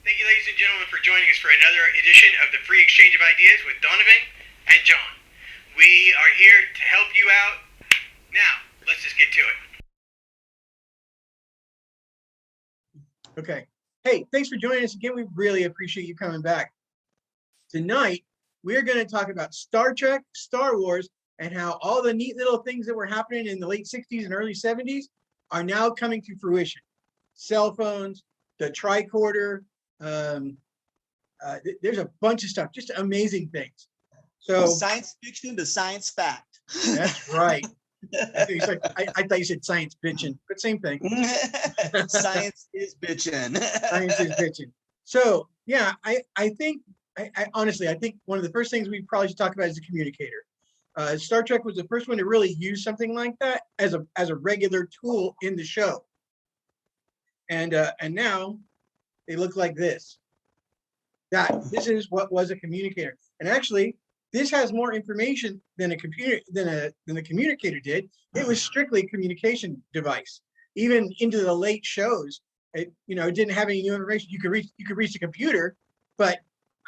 Thank you, ladies and gentlemen, for joining us for another edition of the Free Exchange of Ideas with Donovan and John. We are here to help you out. Now, let's just get to it. Okay. Hey, thanks for joining us again. We really appreciate you coming back. Tonight, we're going to talk about Star Trek, Star Wars, and how all the neat little things that were happening in the late 60s and early 70s are now coming to fruition. Cell phones, the tricorder, there's a bunch of stuff, just amazing things. So science fiction to science fact. That's right. I thought you said science bitching, but same thing. Science is bitching. Science is bitching. So yeah, I think honestly, I think one of the first things we probably should talk about is a communicator. Star Trek was the first one to really use something like that as a regular tool in the show. And now they look like this. This is what was a communicator. And actually, this has more information than a computer than the communicator did. It was strictly a communication device. Even into the late shows, it didn't have any new information. You could reach the computer, but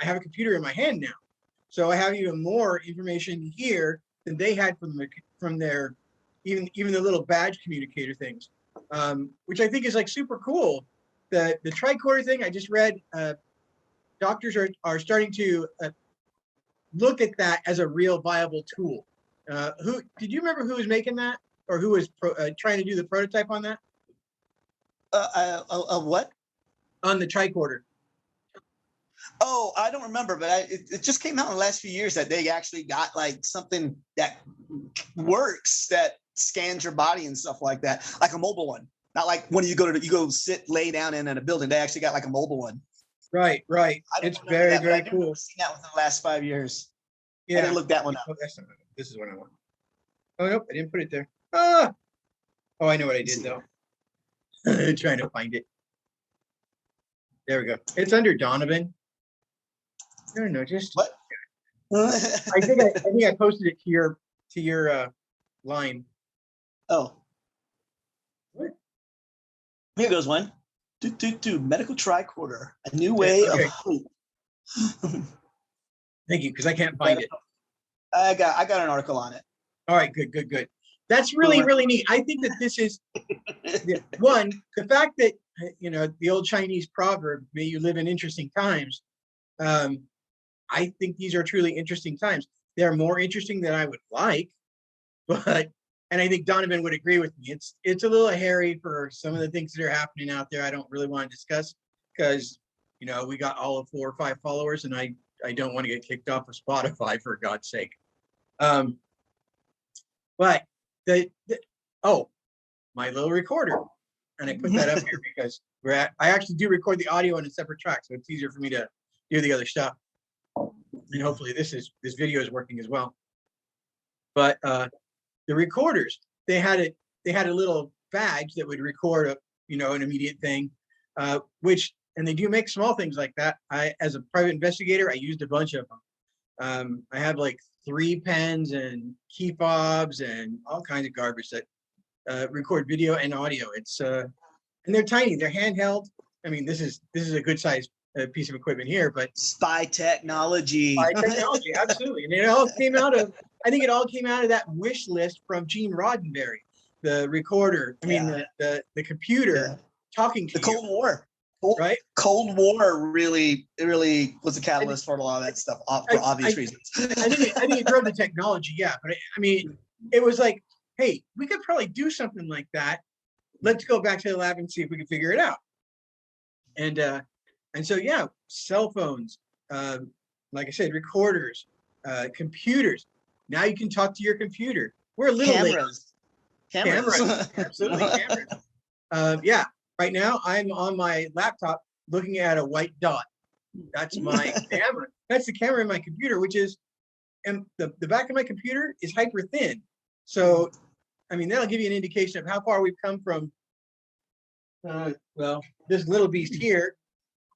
I have a computer in my hand now, so I have even more information here than they had from their even the little badge communicator things, which I think is like super cool. The tricorder thing I just read. Doctors are starting to look at that as a real viable tool. Who did you remember who was making that, or who was trying to do the prototype on that? What? On the tricorder. Oh, I don't remember, but it just came out in the last few years that they actually got like something that works, that scans your body and stuff like that, like a mobile one. Not like when you go lay down in a building. They actually got like a mobile one. Right. It's very cool. I've seen that within the last 5 years. Yeah. I didn't look that one up. Oh, that's not, this is what I want. Oh nope, I didn't put it there. Oh, I know what I did though. Trying to find it. There we go. It's under Donovan. No, just what? I think I posted it to your line. Oh. What? Here goes one. Medical tricorder, a new way of hope. Thank you, because I can't find it. I got an article on it. All right, good. That's really neat. I think that this is one, the fact that the old Chinese proverb, "May you live in interesting times." I think these are truly interesting times. They're more interesting than I would like, and I think Donovan would agree with me. It's a little hairy for some of the things that are happening out there. I don't really want to discuss because we got all of 4 or 5 followers, and I don't want to get kicked off of Spotify for God's sake. But my little recorder, and I put that up here because I actually do record the audio on a separate track, so it's easier for me to do the other stuff. And hopefully this video is working as well. But the recorders, they had a little badge that would record an immediate thing, and they do make small things like that. As a private investigator, I used a bunch of them. I have like 3 pens and key fobs and all kinds of garbage that record video and audio. It's and they're tiny, they're handheld. I mean, this is a good size piece of equipment here, but spy technology. Absolutely. And it all came out of that wish list from Gene Roddenberry, the recorder. I mean, the computer talking to the Cold War. Right? Cold War really was a catalyst for a lot of that stuff for obvious reasons. I think it drove the technology, yeah. But I mean, it was like, hey, we could probably do something like that. Let's go back to the lab and see if we can figure it out. And so yeah, cell phones, like I said, recorders, computers. Now you can talk to your computer. We're a little cameras. Absolutely, cameras. Yeah. Right now, I'm on my laptop looking at a white dot. That's my camera. That's the camera in my computer, and the back of my computer is hyper thin. So, I mean, that'll give you an indication of how far we've come from, this little beast here,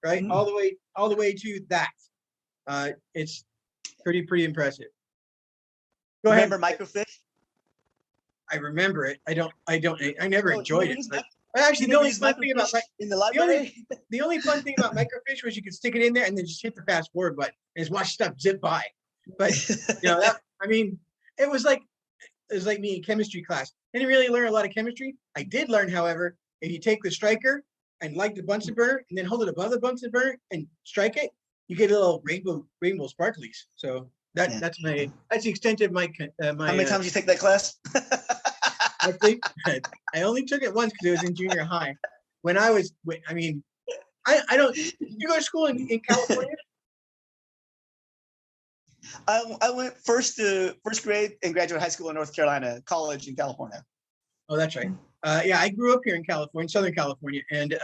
right, all the way to that. It's pretty impressive. Go ahead. Remember microfiche? I remember it. I never enjoyed it. But Actually, You the never only used fun thing about microfiche in the the only library? the only fun thing about microfiche was you could stick it in there and then just hit the fast forward button and just watch stuff zip by. But that, I mean, it was like me in chemistry class. I didn't really learn a lot of chemistry. I did learn, however, if you take the striker and light the Bunsen burner and then hold it above the Bunsen burner and strike it, you get a little rainbow sparklies. So that's the extent of my my. How many times you take that class? Actually, I only took it once because it was in junior high. When I was, I mean, I don't. Did you go to school in California? I went first grade and graduate high school in North Carolina, college in California. Oh, that's right. Yeah, I grew up here in California, Southern California, and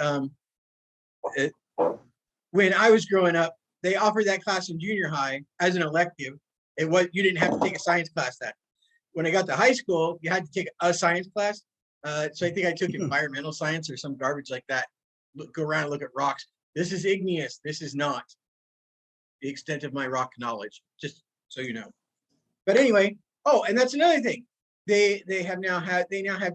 when I was growing up, they offered that class in junior high as an elective. You didn't have to take a science class that. When I got to high school, you had to take a science class. So I think I took environmental science or some garbage like that. Go around and look at rocks. This is igneous. This is not the extent of my rock knowledge, just so you know. But anyway, and that's another thing. They now have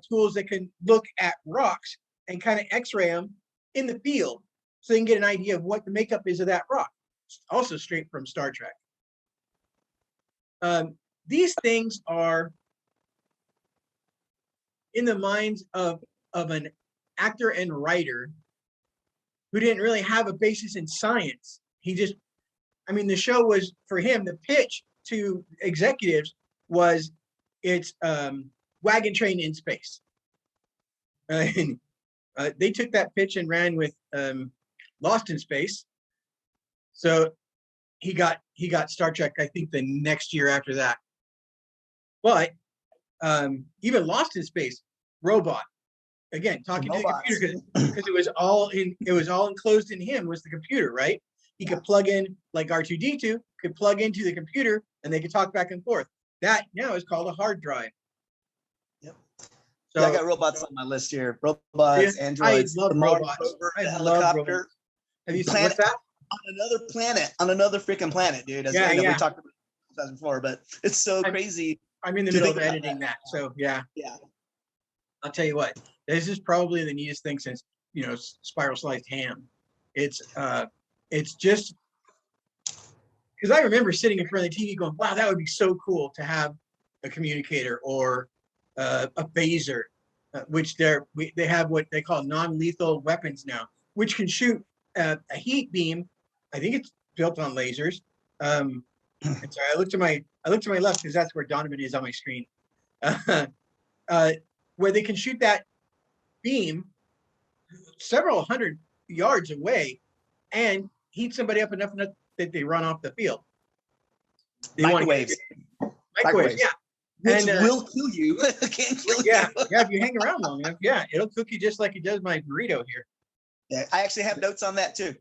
tools that can look at rocks and kind of X-ray them in the field, so they can get an idea of what the makeup is of that rock. Also straight from Star Trek. These things are in the minds of an actor and writer who didn't really have a basis in science. The show was, for him, the pitch to executives was it's wagon train in space. They took that pitch and ran with Lost in Space. So he got Star Trek, I think, the next year after that. But even Lost in Space, robot. Again, talking to the computer because it was all enclosed in him was the computer, right? He could plug in, like R2-D2, could plug into the computer and they could talk back and forth. That now is called a hard drive. Yep. So I got robots on my list here. Robots, androids, I love robots. Rover, I the love helicopter. robots. Have you seen what's that? On another planet, on another freaking planet, dude. We talked about that before, but it's so crazy. I'm in the middle of editing that. So yeah. I'll tell you what, this is probably the neatest thing since, spiral sliced ham. It's just because I remember sitting in front of the TV going, wow, that would be so cool to have a communicator or a phaser, which they have what they call non-lethal weapons now, which can shoot a heat beam. I think it's built on lasers. And sorry, I looked to my left because that's where Donovan is on my screen. Where they can shoot that beam several hundred yards away and heat somebody up enough that they run off the field. Microwaves, yeah. Which will kill you. Can't kill you. Yeah, if you hang around long enough, it'll cook you just like it does my burrito here. Yeah, I actually have notes on that too.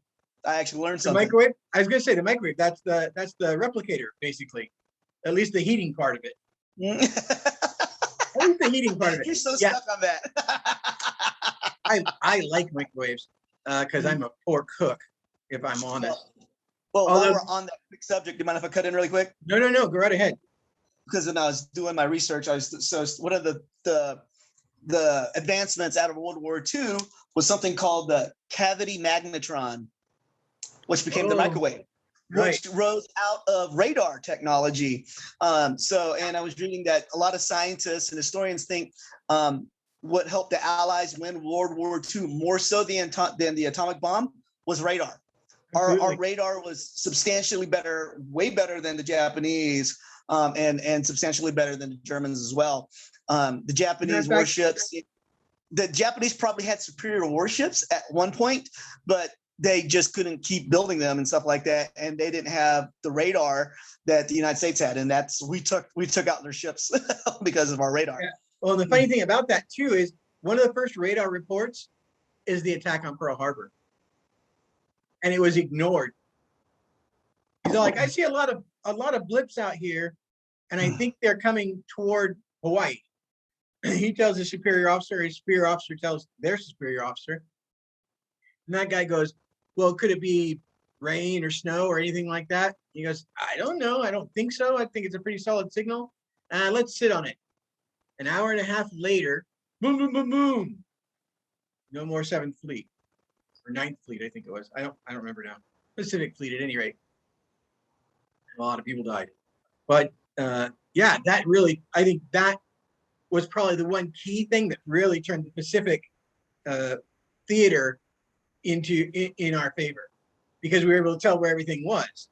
I actually learned something. The microwave. I was going to say the microwave. That's the replicator, basically. At least the heating part of it. At least the heating part of it. You're so stuck on that. I like microwaves because I'm a poor cook, if I'm honest. Well, while we're on that quick subject, do you mind if I cut in really quick? No. Go right ahead. Because when I was doing my research, one of the advancements out of World War II was something called the cavity magnetron, which became the microwave, which rose out of radar technology. And I was reading that a lot of scientists and historians think what helped the Allies win World War II more so than the atomic bomb was radar. Our radar was substantially better, way better than the Japanese, and substantially better than the Germans as well. The Japanese warships, the Japanese probably had superior warships at one point, but they just couldn't keep building them and stuff like that. And they didn't have the radar that the United States had. And we took out their ships because of our radar. Yeah. Well, the funny thing about that too is one of the first radar reports is the attack on Pearl Harbor. And it was ignored. He's like, I see a lot of blips out here, and I think they're coming toward Hawaii. He tells his superior officer, his superior officer tells their superior officer. And that guy goes, well, could it be rain or snow or anything like that? He goes, I don't know. I don't think so. I think it's a pretty solid signal. Let's sit on it. An hour and a half later, boom, boom, boom, boom. No more Seventh Fleet or Ninth Fleet, I think it was. I don't remember now. Pacific Fleet, at any rate. A lot of people died, but yeah, that really, I think that was probably the one key thing that really turned the Pacific theater in our favor, because we were able to tell where everything was.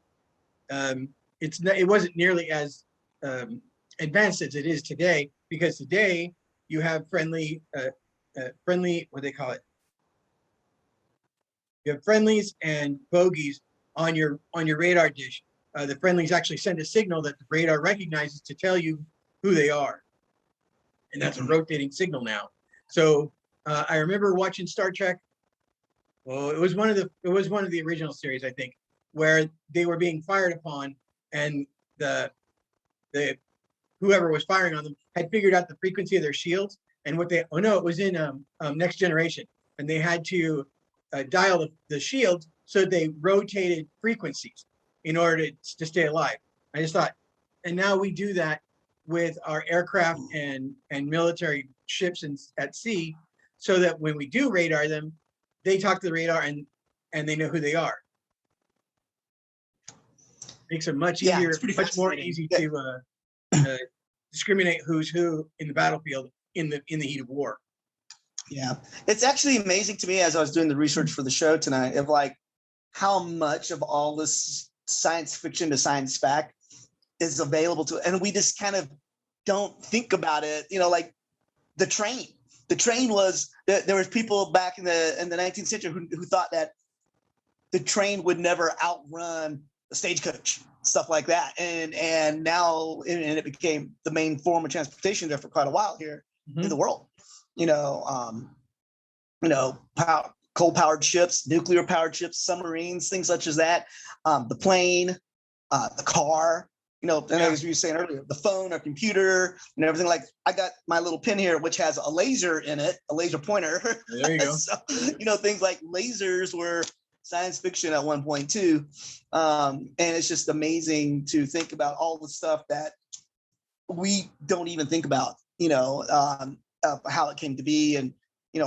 It wasn't nearly as advanced as it is today, because today you have friendly what they call it. You have friendlies and bogeys on your radar dish. The friendlies actually send a signal that the radar recognizes to tell you who they are, and that's a rotating signal now. So I remember watching Star Trek. Well, it was one of the original series, I think, where they were being fired upon, and the whoever was firing on them had figured out the frequency of their shields, and it was in Next Generation, and they had to dial the shields so that they rotated frequencies in order to stay alive. I just thought, and now we do that with our aircraft and military ships at sea, so that when we do radar them, they talk to the radar and they know who they are. Makes it much easier, much more easy to discriminate who's who in the battlefield in the heat of war. Yeah, it's actually amazing to me, as I was doing the research for the show tonight, of like how much of all this science fiction to science fact is available to, and we just kind of don't think about it. Like the train. The train was, there was people back in the 19th century who thought that the train would never outrun the stagecoach, stuff like that. And now it became the main form of transportation there for quite a while here in the world. Coal-powered ships, nuclear-powered ships, submarines, things such as that. The plane, the car. And as you were saying earlier, the phone or computer and everything. Like, I got my little pin here, which has a laser in it, a laser pointer. There you go. So, things like lasers were science fiction at one point too. And it's just amazing to think about all the stuff that we don't even think about, how it came to be and,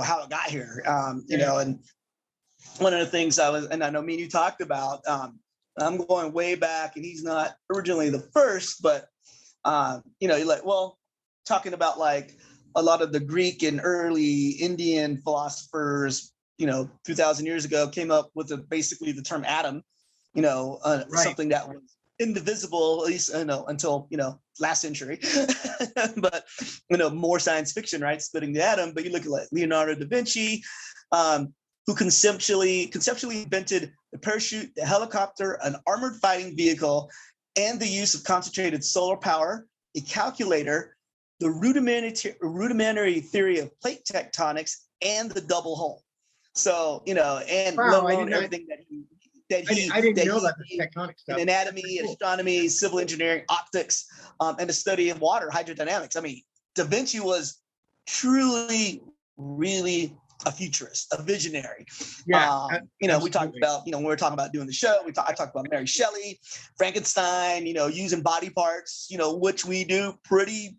how it got here. And one of the things and I know me and you talked about, I'm going way back, and he's not originally the first, but talking about like a lot of the Greek and early Indian philosophers, 2,000 years ago, came up with basically the term atom, right. Something that was indivisible, at least until last century, but more science fiction, right? Splitting the atom. But you look at like Leonardo da Vinci, who conceptually invented the parachute, the helicopter, an armored fighting vehicle, and the use of concentrated solar power, a calculator, the rudimentary theory of plate tectonics, and the double hull. So, and wow, everything I didn't know about the tectonic stuff. In anatomy, astronomy, civil engineering, optics, and the study of water, hydrodynamics. I mean, Da Vinci was truly, really a futurist, a visionary. Yeah, we talked about, when we were talking about doing the show, I talked about Mary Shelley, Frankenstein, using body parts, which we do pretty,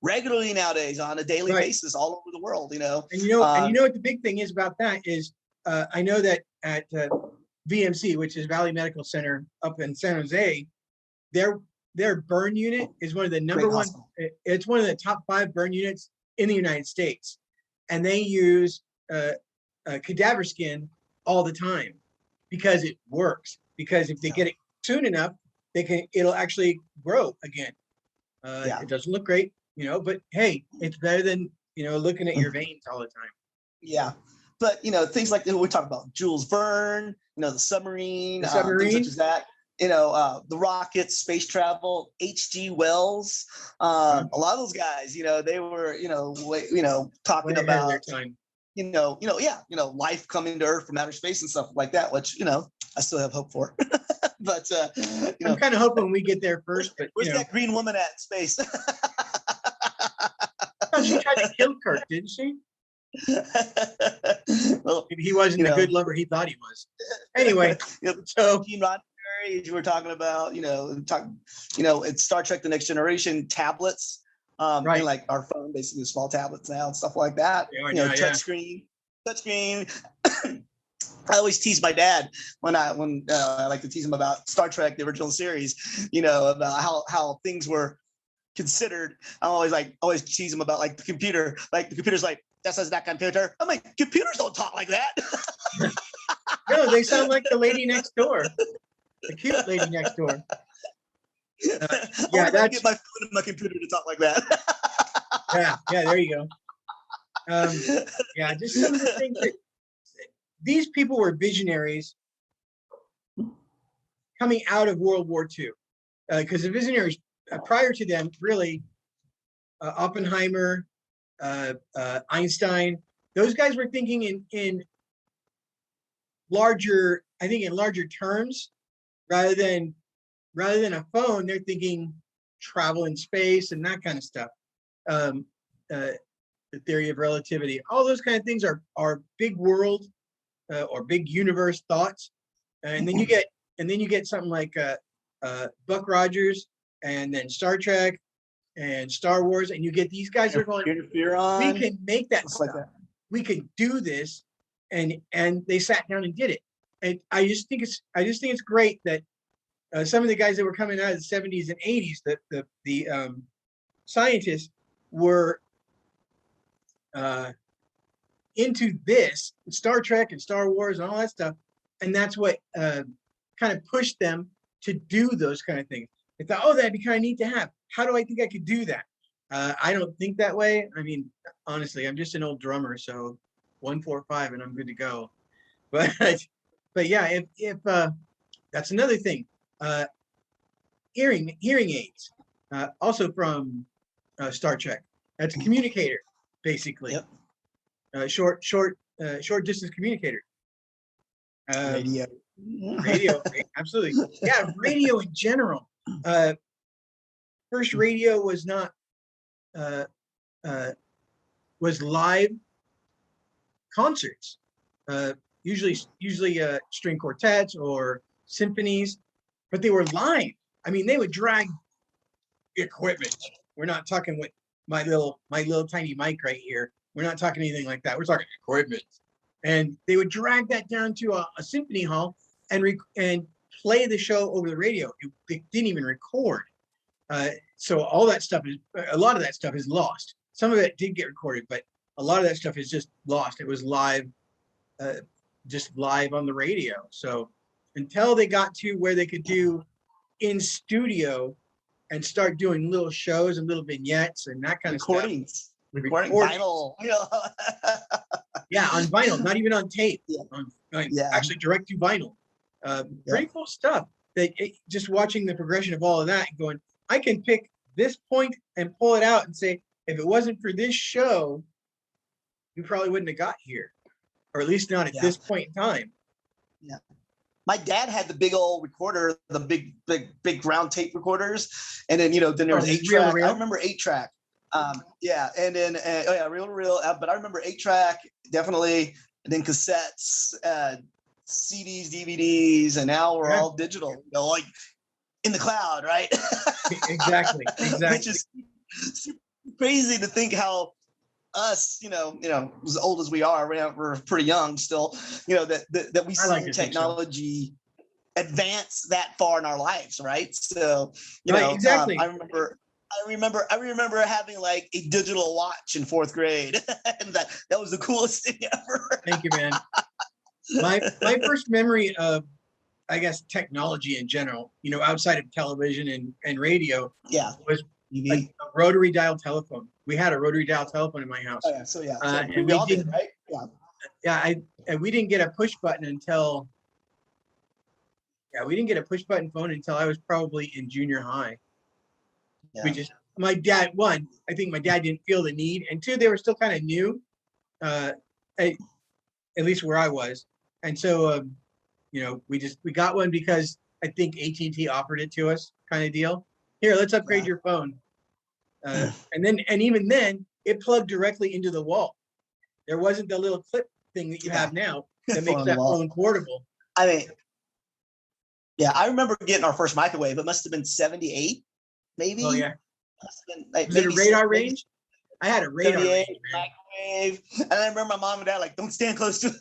regularly nowadays on a daily basis all over the world, And what the big thing is about that is, I know that at VMC, which is Valley Medical Center up in San Jose, their burn unit is one of the number one. It's one of the top 5 burn units in the United States. And they use cadaver skin all the time because it works. Because if they get it soon enough, it'll actually grow again. It doesn't look great, but hey, it's better than looking at your veins all the time. Yeah, but things like we talk about Jules Verne, the submarine, things such as that. The rockets, space travel, H.G. Wells, a lot of those guys, they were, talking about their time. Life coming to Earth from outer space and stuff like that, which, I still have hope for. But I'm kind of hoping we get there first. But where's that green woman at in space? Oh, she tried to kill Kirk, didn't she? Well, maybe he wasn't the good lover he thought he was. Anyway, so Gene Roddenberry, you were talking about, it's Star Trek: The Next Generation tablets, right? Like our phone, basically small tablets now and stuff like that. Touch screen. touchscreen. I always tease my dad when I like to tease him about Star Trek, the original series, about how things were considered. I'm always tease him about like the computer. Like the computer's like, this is that computer. I'm like, computers don't talk like that. No, they sound like the lady next door, the cute lady next door. Yeah, I get my phone and my computer to talk like that. yeah, there you go. Yeah, just some of the things that these people were visionaries coming out of World War II, because the visionaries prior to them, really, Oppenheimer, Einstein, those guys were thinking in larger, I think in larger terms, rather than a phone. They're thinking travel in space and that kind of stuff. The theory of relativity, all those kind of things are big world or big universe thoughts. And then you get something like Buck Rogers, and then Star Trek and Star Wars, and you get these guys are going, we can make that stuff. Like that. We can do this, and they sat down and did it. And I just think it's great that some of the guys that were coming out of the 70s and 80s, the scientists were into this Star Trek and Star Wars and all that stuff, and that's what kind of pushed them to do those kind of things. They thought, oh, that'd be kind of neat to have. How do I think I could do that? I don't think that way. I mean, honestly, I'm just an old drummer, so 1, 4, 5, and I'm good to go. But yeah, if that's another thing. Hearing aids, also from Star Trek. That's a communicator, basically. Yep. Short distance communicator. Radio, absolutely. Yeah, radio in general. First radio was not was live concerts. Usually string quartets or symphonies, but they were live. I mean, they would drag equipment. We're not talking with my little tiny mic right here. We're not talking anything like that. We're talking equipment. And they would drag that down to a symphony hall and play the show over the radio. They didn't even record. So all that stuff a lot of that stuff is lost. Some of it did get recorded, but a lot of that stuff is just lost. It was live, just live on the radio. So until they got to where they could do in studio and start doing little shows and little vignettes and that kind of stuff. Recording vinyl. Yeah, on vinyl, not even on tape. Yeah. Actually direct to vinyl. Pretty cool stuff. Just watching the progression of all of that and going, I can pick this point and pull it out and say, if it wasn't for this show, we probably wouldn't have got here, or at least not at this point in time. Yeah. My dad had the big old recorder, the big round tape recorders, and then then there was 8-track. I remember 8-track. And then reel to reel. But I remember 8-track definitely, and then cassettes, CDs, DVDs, and now we're all digital. Like in the cloud, right? Exactly. Which is super crazy to think how us, as old as we are, we're pretty young still, that we see technology advance that far in our lives, right? So, exactly. I remember having like a digital watch in 4th grade, and that was the coolest thing ever. Thank you, man. My first memory of, I guess, technology in general, outside of television and radio, was like a rotary dial telephone. We had a rotary dial telephone in my house. And we all did, right? We didn't get a push button until. Yeah, we didn't get a push button phone until I was probably in junior high. Yeah. My dad, one, I think my dad didn't feel the need, and two, they were still kind of new, at least where I was, and so we got one because I think AT&T offered it to us, kind of deal. Here, let's upgrade your phone, and even then, it plugged directly into the wall. There wasn't the little clip thing that you have now that makes that phone portable. I mean, I remember getting our first microwave. It must have been 78, maybe. Oh yeah. Was it a radar range? I had a radar 38 range, man. microwave. And I remember my mom and dad like, don't stand close to it.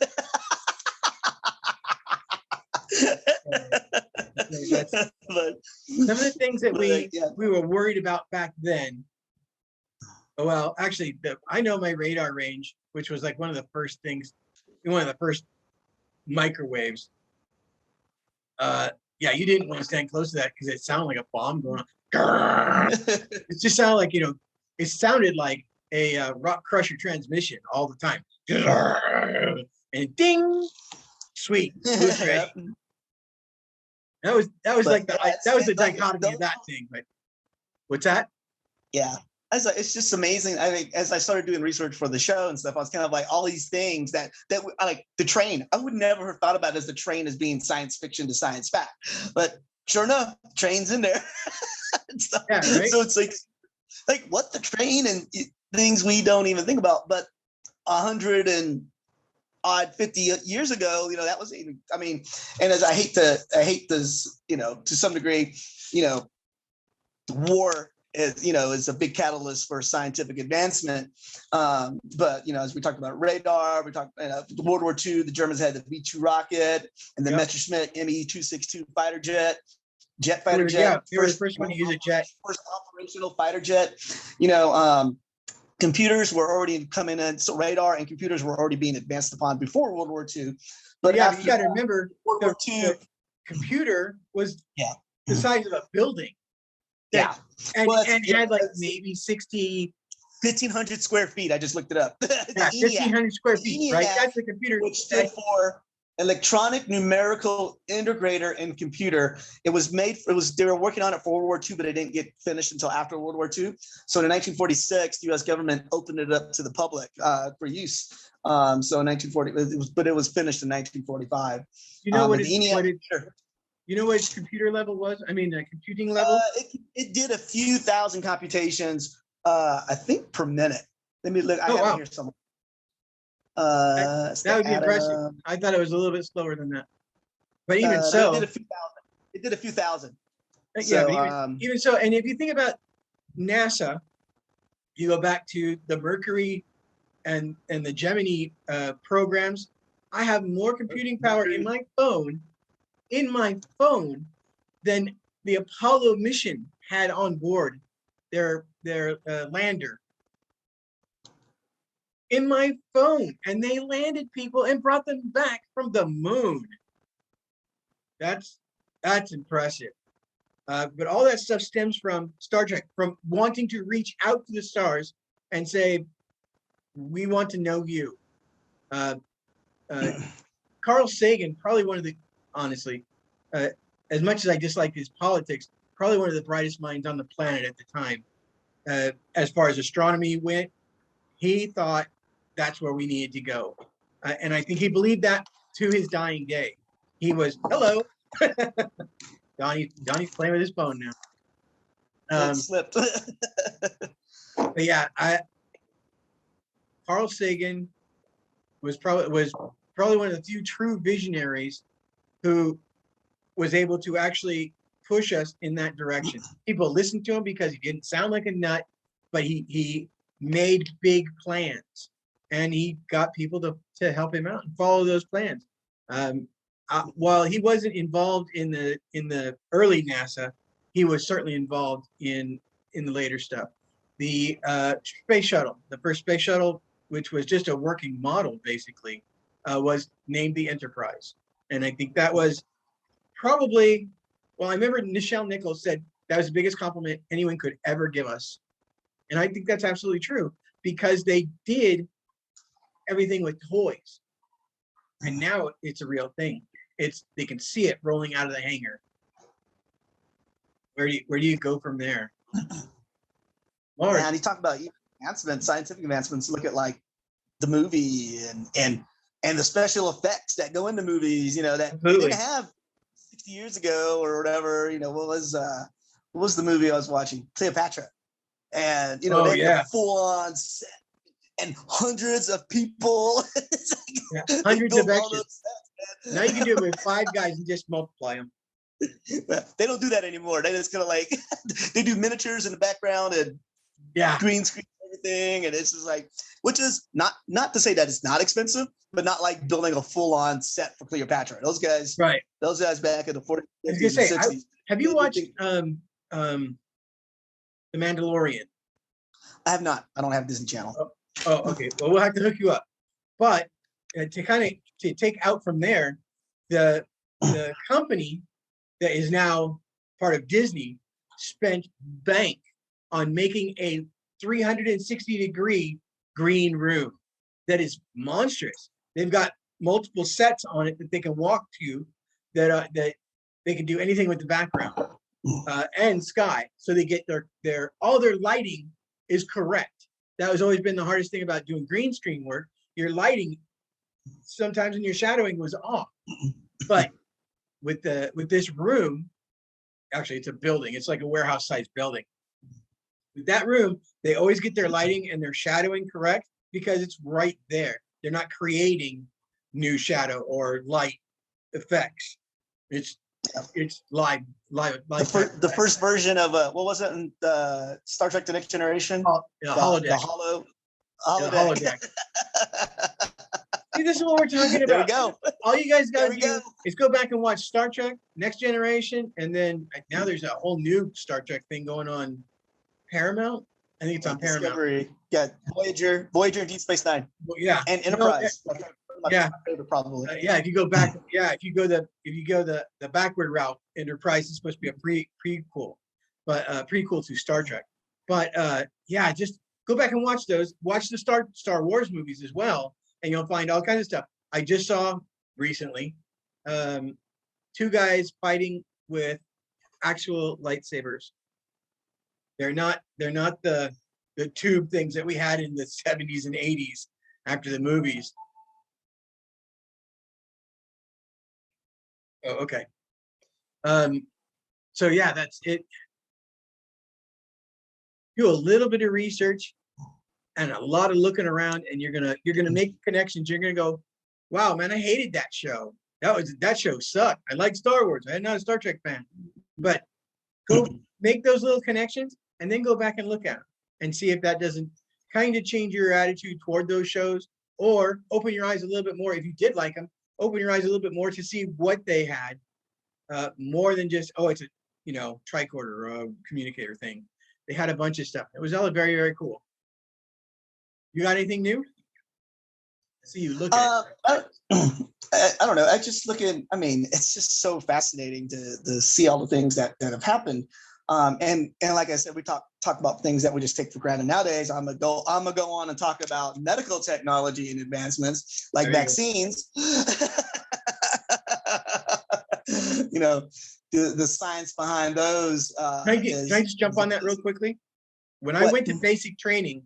But Some of the things that we yeah. were worried about back then. Well, actually, I know my radar range, which was like one of the first microwaves. Yeah, you didn't want to stand close to that because it sounded like a bomb going on. It just sounded like, it sounded like a rock crusher transmission all the time. And ding, sweet, blue's ready. That was like the dichotomy of that thing. But what's that? Yeah. It's just amazing. I think as I started doing research for the show and stuff, I was kind of like all these things that like the train. I would never have thought about as the train as being science fiction to science fact, but sure enough, train's in there. So, yeah, right? So it's like what the train and things we don't even think about. But 150 years ago, that was even. I mean, and as I hate this, to some degree, war is a big catalyst for scientific advancement. But as we talked about radar, we talked World War II, the Germans had the V2 rocket and the Messerschmitt Me-262 fighter jet. Fighter jet. Yeah, they were the first one to use a jet. First operational fighter jet. Computers were already coming in, so radar and computers were already being advanced upon before World War II. But yeah, you got to remember, World War II, the computer was the size of a building. Yeah. And had like maybe 1,500 square feet. I just looked it up. Yeah, 1,500 square feet, right? That's the computer. Which stood for Electronic Numerical Integrator and Computer. They were working on it for World War II, but it didn't get finished until after World War II. So in 1946, the U.S. government opened it up to the public for use. So in 1940, it was finished in 1945. You know what its computer level was? I mean, the computing level? It did a few thousand computations, I think, per minute. Let me look. I have it here somewhere. That would be impressive. I thought it was a little bit slower than that. But even so. It did a few thousand. Yeah, so, but even so, and if you think about NASA, you go back to the Mercury and the Gemini programs. I have more computing power in my phone than the Apollo mission had on board their lander. In my phone, and they landed people and brought them back from the moon. That's impressive. But all that stuff stems from Star Trek, from wanting to reach out to the stars and say, we want to know you. Carl Sagan, probably one of the, honestly, as much as I dislike his politics, probably one of the brightest minds on the planet at the time. As far as astronomy went, he thought that's where we needed to go. And I think he believed that to his dying day. He was, hello. Donnie's playing with his phone now. It slipped. But yeah, Carl Sagan was probably one of the few true visionaries who was able to actually push us in that direction. People listened to him because he didn't sound like a nut, but he made big plans, and he got people to help him out and follow those plans. While he wasn't involved in the early NASA, he was certainly involved in the later stuff. The space shuttle, the first space shuttle, which was just a working model basically, was named the Enterprise, and I think that was probably. Well, I remember Nichelle Nichols said that was the biggest compliment anyone could ever give us, and I think that's absolutely true because they did everything with toys, and now it's a real thing. They can see it rolling out of the hangar. Where do you go from there? Lord. And you talk about advancements, scientific advancements. Look at like the movie and the special effects that go into movies. That we didn't have 60 years ago or whatever. What was the movie I was watching? Cleopatra, and they had a full-on set and hundreds of people. Hundreds of extras. Now you can do it with 5 guys and just multiply them. They don't do that anymore. They just kind of like they do miniatures in the background and green screen everything, and it's just like, which is not to say that it's not expensive, but not like building a full-on set for Cleopatra. Right. Those guys back in the 40s, I was gonna 50s, and say, 60s. have you watched The Mandalorian? I have not. I don't have Disney Channel. Oh, okay. Well, we'll have to hook you up. But to take out from there, the company that is now part of Disney spent bank on making a 360-degree green room that is monstrous. They've got multiple sets on it that they can walk to, that they can do anything with the background and sky. So they get all their lighting is correct. That has always been the hardest thing about doing green screen work. Your lighting sometimes when your shadowing was off, but with this room, actually it's a building. It's like a warehouse sized building. With that room, they always get their lighting and their shadowing correct because it's right there. They're not creating new shadow or light effects. It's live. The first version of what was it in Star Trek: The Next Generation? Holodeck. The holodeck. See, this is what we're talking about. There we go. All you guys got to do is go back and watch Star Trek: Next Generation, and then now there's a whole new Star Trek thing going on Paramount. I think it's on Paramount. Discovery. Yeah, Voyager, and Deep Space Nine. Well, yeah, and Enterprise. Yeah, my favorite probably. Yeah, if you go back, if you go the backward route, Enterprise is supposed to be a prequel, but prequel to Star Trek. But yeah, just go back and watch those. Watch the Star Wars movies as well, and you'll find all kinds of stuff. I just saw recently 2 guys fighting with actual lightsabers. They're not the tube things that we had in the 70s and 80s after the movies. Oh, okay. So yeah, that's it. Do a little bit of research and a lot of looking around, and you're gonna make connections. You're gonna go, wow, man, I hated that show. That show sucked. I like Star Wars. I'm not a Star Trek fan. But go make those little connections and then go back and look at them and see if that doesn't kind of change your attitude toward those shows, or open your eyes a little bit more. If you did like them, open your eyes a little bit more to see what they had, more than just, oh, it's a tricorder or a communicator thing. They had a bunch of stuff. It was all very, very cool. You got anything new? I see you look at I don't know. I just look at, I mean, it's just so fascinating to see all the things that have happened. And like I said, we talk about things that we just take for granted nowadays. I'm gonna go on and talk about medical technology and advancements like vaccines. The science behind those. Can I just jump on that real quickly? When I went to basic training,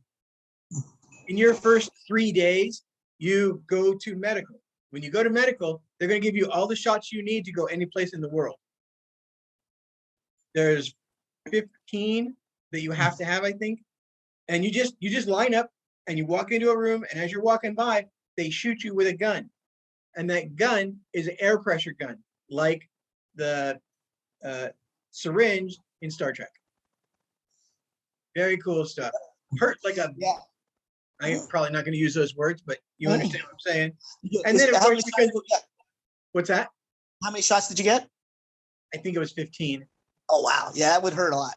in your first 3 days, you go to medical. When you go to medical, they're going to give you all the shots you need to go any place in the world. There's 15 that you have to have, I think. And you just line up and you walk into a room, and as you're walking by, they shoot you with a gun. And that gun is an air pressure gun, like the syringe in Star Trek. Very cool stuff. Hurt like a... Yeah. I'm probably not going to use those words, but you understand what I'm saying. And then, of course, what's that? How many shots did you get? I think it was 15. Oh, wow. Yeah, that would hurt a lot.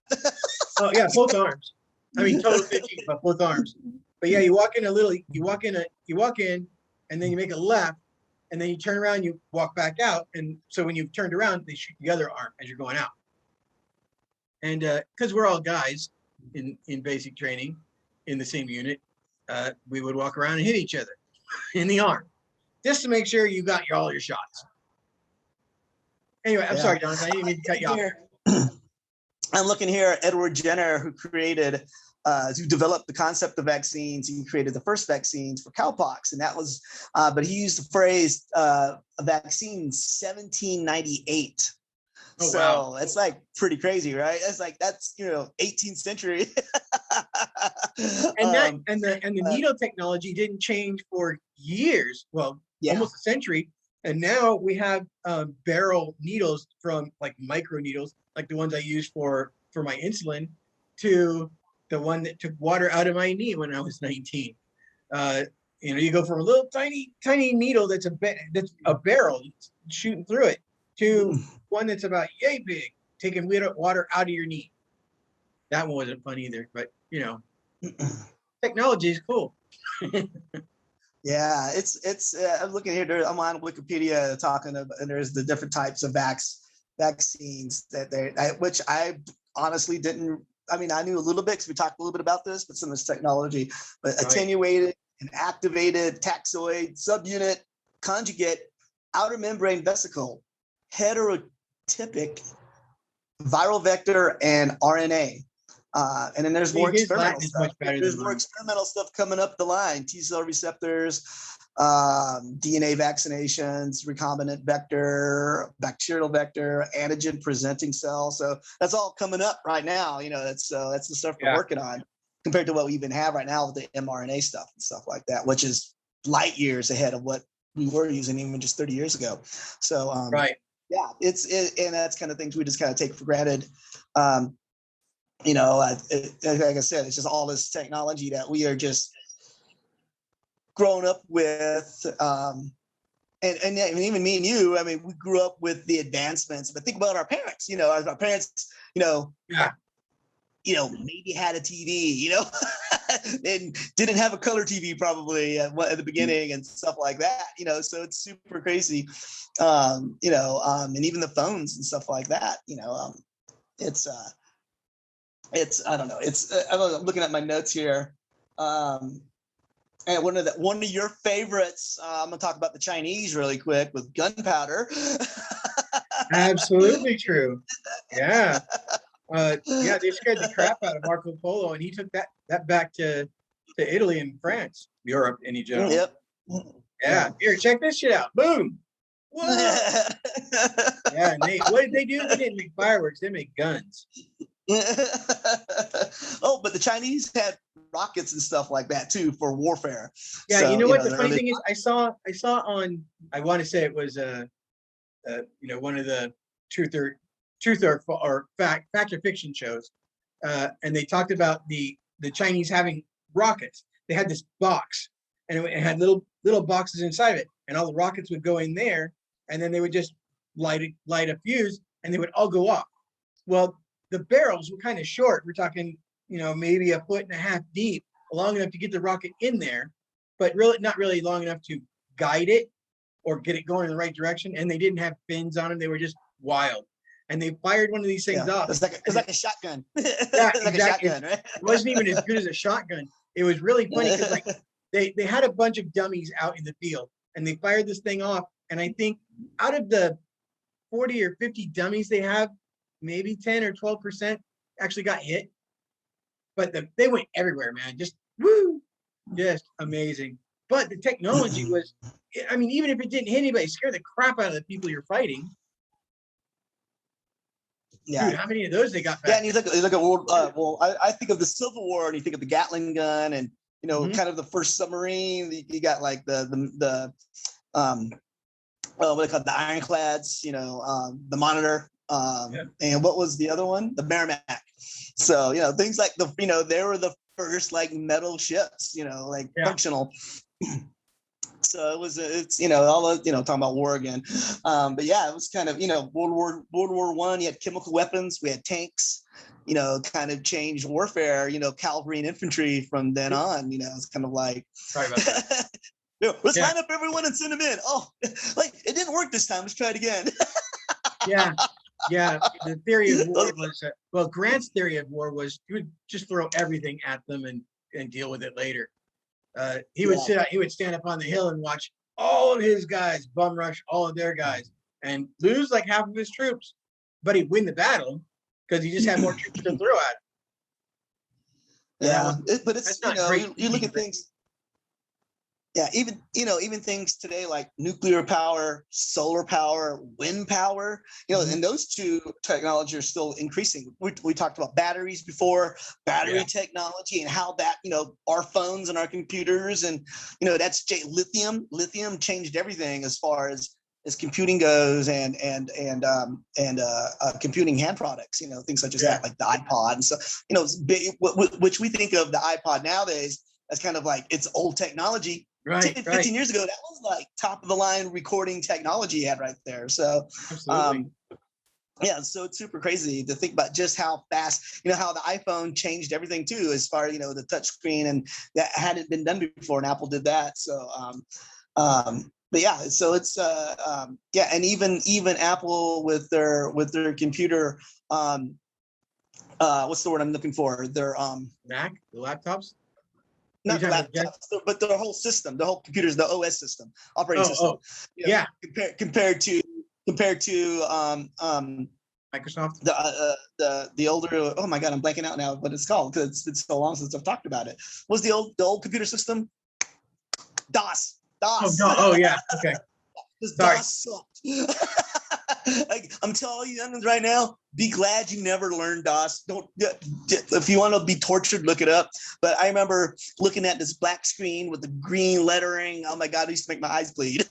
Oh, yeah, both arms. I mean, total 15, but both arms. But yeah, you walk in, and then you make a left, and then you turn around, you walk back out. And so when you've turned around, they shoot the other arm as you're going out. And because we're all guys in basic training in the same unit, we would walk around and hit each other in the arm just to make sure you got all your shots. Anyway, I'm sorry, Jonathan. I didn't mean to cut you off. I'm looking here at Edward Jenner, who developed the concept of vaccines. He created the first vaccines for cowpox, and that was, but he used the phrase vaccine 1798. Oh, so wow. It's like pretty crazy, right? It's like that's 18th century. And the needle technology didn't change for years. Well, almost a century. And now we have barrel needles from like micro needles, like the ones I use for my insulin, to the one that took water out of my knee when I was 19. You go from a little tiny needle that's a barrel shooting through it to one that's about yay big, taking water out of your knee. That one wasn't fun either, but technology is cool. Yeah, it's. I'm looking here. I'm on Wikipedia talking about, and there's the different types of vaccines which I honestly didn't. I mean, I knew a little bit because we talked a little bit about this, but some of this technology, but right. Attenuated and activated, taxoid, subunit, conjugate, outer membrane vesicle, heterotypic, viral vector, and RNA. And then there's more experimental stuff. There's more experimental stuff coming up the line. T-cell receptors, DNA vaccinations, recombinant vector, bacterial vector, antigen presenting cell. So that's all coming up right now. That's the stuff we're working on compared to what we even have right now with the mRNA stuff and stuff like that, which is light years ahead of what we were using even just 30 years ago. So right. Yeah, and that's kind of things we just kind of take for granted. Like I said, it's just all this technology that we are just grown up with. And even me and you, I mean, we grew up with the advancements, but think about our parents, our parents, maybe had a TV, and didn't have a color TV probably at the beginning and stuff like that, so it's super crazy. And even the phones and stuff like that, it's I don't know. I'm looking at my notes here, and one of your favorites. I'm gonna talk about the Chinese really quick with gunpowder. Absolutely true. Yeah, they scared the crap out of Marco Polo, and he took that back to Italy and France, Europe in general. Yep. Yeah. Here, check this shit out. Boom. Whoa. Yeah. And what did they do? They didn't make fireworks. They make guns. Oh, but the Chinese had rockets and stuff like that too for warfare. Yeah, so, what the funny thing is, I saw on, I want to say it was one of the truth or fact or fiction shows, and they talked about the Chinese having rockets. They had this box, and it had little boxes inside of it, and all the rockets would go in there, and then they would just light a fuse, and they would all go off. Well, the barrels were kind of short. We're talking, maybe 1.5 feet deep, long enough to get the rocket in there, but really not really long enough to guide it or get it going in the right direction. And they didn't have fins on them. They were just wild. And they fired one of these things off. It's like a shotgun. Yeah, like exactly. A shotgun, right? It wasn't even as good as a shotgun. It was really funny because they had a bunch of dummies out in the field, and they fired this thing off. And I think out of the 40 or 50 dummies they have, maybe 10 or 12% actually got hit, but they went everywhere, man. Just amazing. But the technology was, I mean, even if it didn't hit anybody, it scared the crap out of the people you're fighting. Yeah. Dude, how many of those they got back? Yeah, and you look at World. I think of the Civil War, and you think of the Gatling gun, and kind of the first submarine. You got like the what they call the ironclads. The Monitor. And what was the other one? The Merrimack. So things like they were the first like metal ships, functional. So it's all talking about war again, but yeah, it was kind of World War I. You had chemical weapons, we had tanks, kind of changed warfare. Cavalry and infantry from then on. It's kind of like sorry about that. Let's line up everyone and send them in. Oh, like it didn't work this time. Let's try it again. Yeah, the theory of war was Grant's theory of war was he would just throw everything at them and deal with it later. He would stand up on the hill and watch all of his guys bum rush all of their guys and lose like half of his troops, but he'd win the battle because he just had more troops to throw at him. Yeah, but it's you look at things. Yeah, even things today like nuclear power, solar power, wind power, and those two technologies are still increasing. We talked about batteries before, battery technology, and how that, our phones and our computers, and that's lithium. Lithium changed everything as far as computing goes, and computing hand products, things such as that, like the iPod and stuff, which we think of the iPod nowadays as kind of like it's old technology. Right, 15 years ago, that was like top of the line recording technology you had right there. So, absolutely. Yeah, so it's super crazy to think about just how fast, how the iPhone changed everything too, as far as, the touch screen, and that hadn't been done before, and Apple did that. So, but yeah, so it's and even Apple with their computer, what's the word I'm looking for? Their Mac, the laptops. Not laptops, but their whole system, the whole computers, the OS system, operating system. Yeah. Compared to Microsoft. The older, oh my God, I'm blanking out now what it's called because it's so long since I've talked about it. What's the old computer system? DOS. Oh, no. Oh yeah. Okay. DOS sucked. Like, I'm telling you right now, be glad you never learned DOS. Don't, if you want to be tortured, look it up. But I remember looking at this black screen with the green lettering. Oh my God, it used to make my eyes bleed.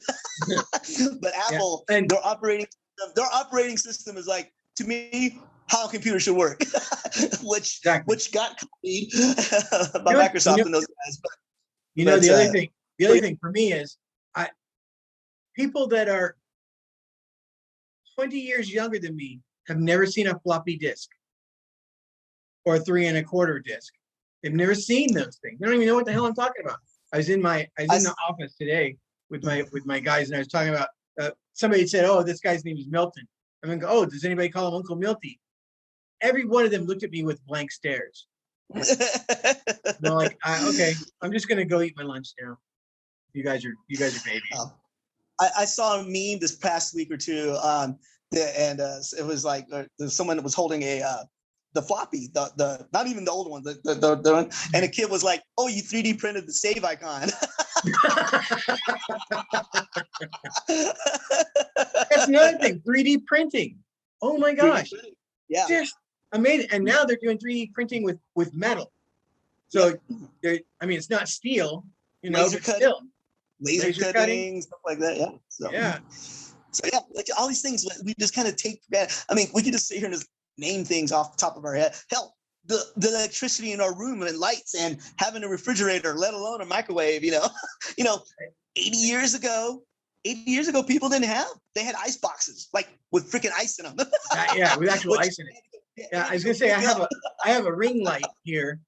But Apple, and their operating system is like, to me, how a computer should work, which got copied by Microsoft and those guys. But the other thing for me is, people that are 20 years younger than me have never seen a floppy disk or a 3 1/4 disk. They've never seen those things. They don't even know what the hell I'm talking about. I was in the office today with my guys, and I was talking about somebody said, "Oh, this guy's name is Milton." I'm going to go, "Oh, does anybody call him Uncle Milty?" Every one of them looked at me with blank stares. They're like, "Okay, I'm just going to go eat my lunch now. You guys are babies." Oh. I saw a meme this past week or two, and it was like someone was holding the floppy, the not even the old one, the one, and a kid was like, "Oh, you 3D printed the save icon." That's another thing, 3D printing. Oh my gosh, yeah, just amazing! And now they're doing 3D printing with metal. So, it's not steel, laser cutting. Still. Laser cutting, stuff like that. Yeah. So yeah, like all these things we just kind of take for granted. I mean, we could just sit here and just name things off the top of our head. Hell, the electricity in our room and lights and having a refrigerator, let alone a microwave. 80 years ago, people didn't have. They had ice boxes, like with freaking ice in them. With actual ice in it. Yeah, I was gonna say I have a ring light here,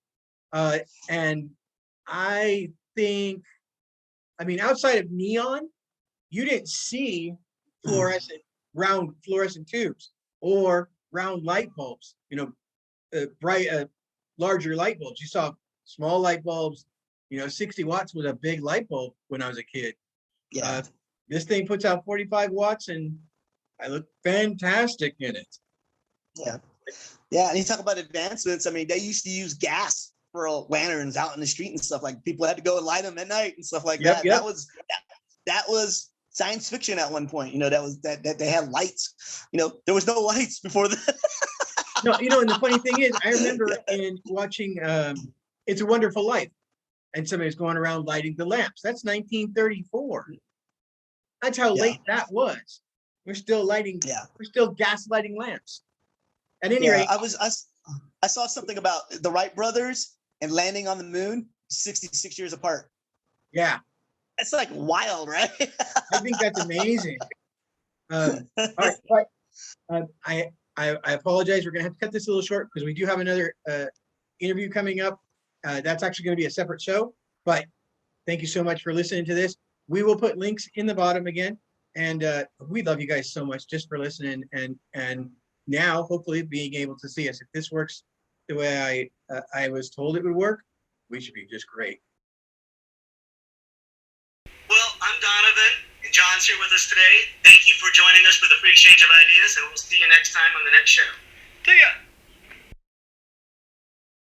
and I think. Outside of neon, you didn't see round fluorescent tubes or round light bulbs, bright, larger light bulbs. You saw small light bulbs, 60 watts was a big light bulb when I was a kid. Yeah. This thing puts out 45 watts and I look fantastic in it. Yeah. Yeah. And you talk about advancements. I mean, they used to use gas for lanterns out in the street and stuff. Like people had to go and light them at night and stuff like that. Yep. That was science fiction at one point. That they had lights. There was no lights before that. No, and the funny thing is, I remember in watching It's a Wonderful Life, and somebody's going around lighting the lamps. That's 1934. That's how late that was. We're still lighting. Yeah. We're still gas lighting lamps. At any rate, I saw something about the Wright brothers and landing on the moon 66 years apart. Yeah. That's like wild, right? I think that's amazing. All right. I apologize. We're going to have to cut this a little short because we do have another interview coming up. That's actually going to be a separate show. But thank you so much for listening to this. We will put links in the bottom again. And we love you guys so much just for listening and now hopefully being able to see us. If this works the way I was told it would work, we should be just great. Well, I'm Donovan, and John's here with us today. Thank you for joining us for the free exchange of ideas, and we'll see you next time on the next show. See ya!